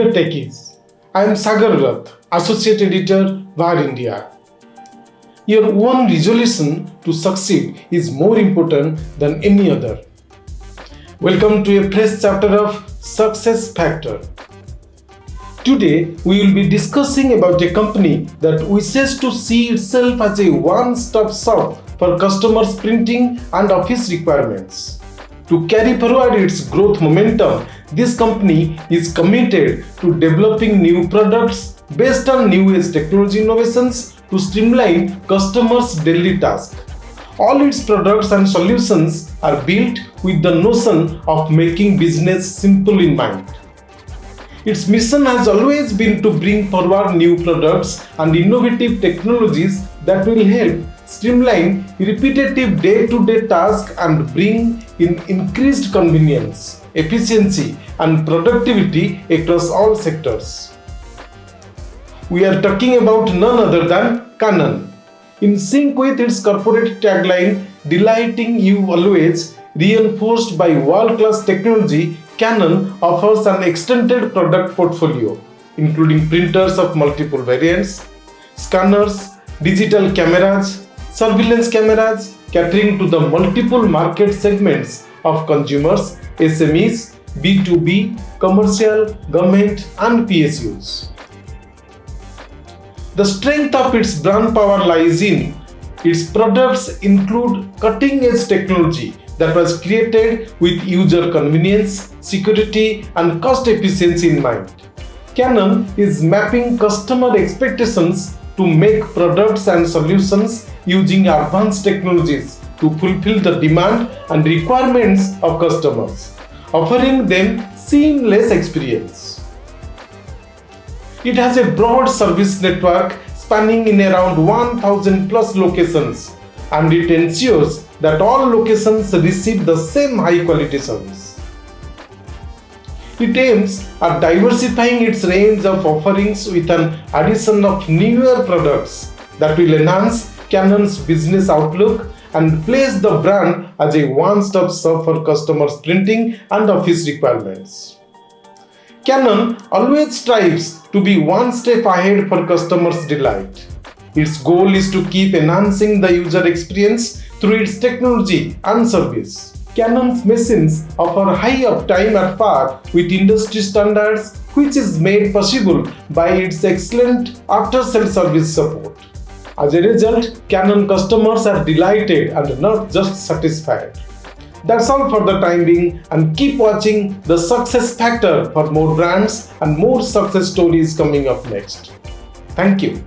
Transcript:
Dear Techies, I am SAGAR RATH, Associate Editor, VarIndia. Your one resolution to succeed is more important than any other. Welcome to a fresh chapter of Success Factor. Today, we will be discussing about a company that wishes to see itself as a one-stop shop for customers' printing and office requirements. To carry forward its growth momentum, this company is committed to developing new products based on new-age technology innovations to streamline customers' daily tasks. All its products and solutions are built with the notion of making business simple in mind. Its mission has always been to bring forward new products and innovative technologies that will help streamline repetitive day-to-day tasks and bring in increased convenience, efficiency, and productivity across all sectors. We are talking about none other than Canon. In sync with its corporate tagline, "Delighting you always," reinforced by world-class technology, Canon offers an extended product portfolio, including printers of multiple variants, scanners, digital cameras, surveillance cameras, catering to the multiple market segments of consumers, SMEs, B2B, commercial, government, and PSUs. The strength of its brand power lies in its products include cutting-edge technology that was created with user convenience, security, and cost efficiency in mind. Canon is mapping customer expectations to make products and solutions using advanced technologies to fulfill the demand and requirements of customers, offering them seamless experience. It has a broad service network spanning in around 1,000 plus locations, and it ensures that all locations receive the same high quality service. It aims at diversifying its range of offerings with an addition of newer products that will enhance Canon's business outlook and place the brand as a one-stop shop for customers' printing and office requirements. Canon always strives to be one step ahead for customers' delight. Its goal is to keep enhancing the user experience through its technology and service. Canon's machines offer high uptime at par with industry standards, which is made possible by its excellent after-sales service support. As a result, Canon customers are delighted and not just satisfied. That's all for the time being, and keep watching the Success Factor for more brands and more success stories coming up next. Thank you.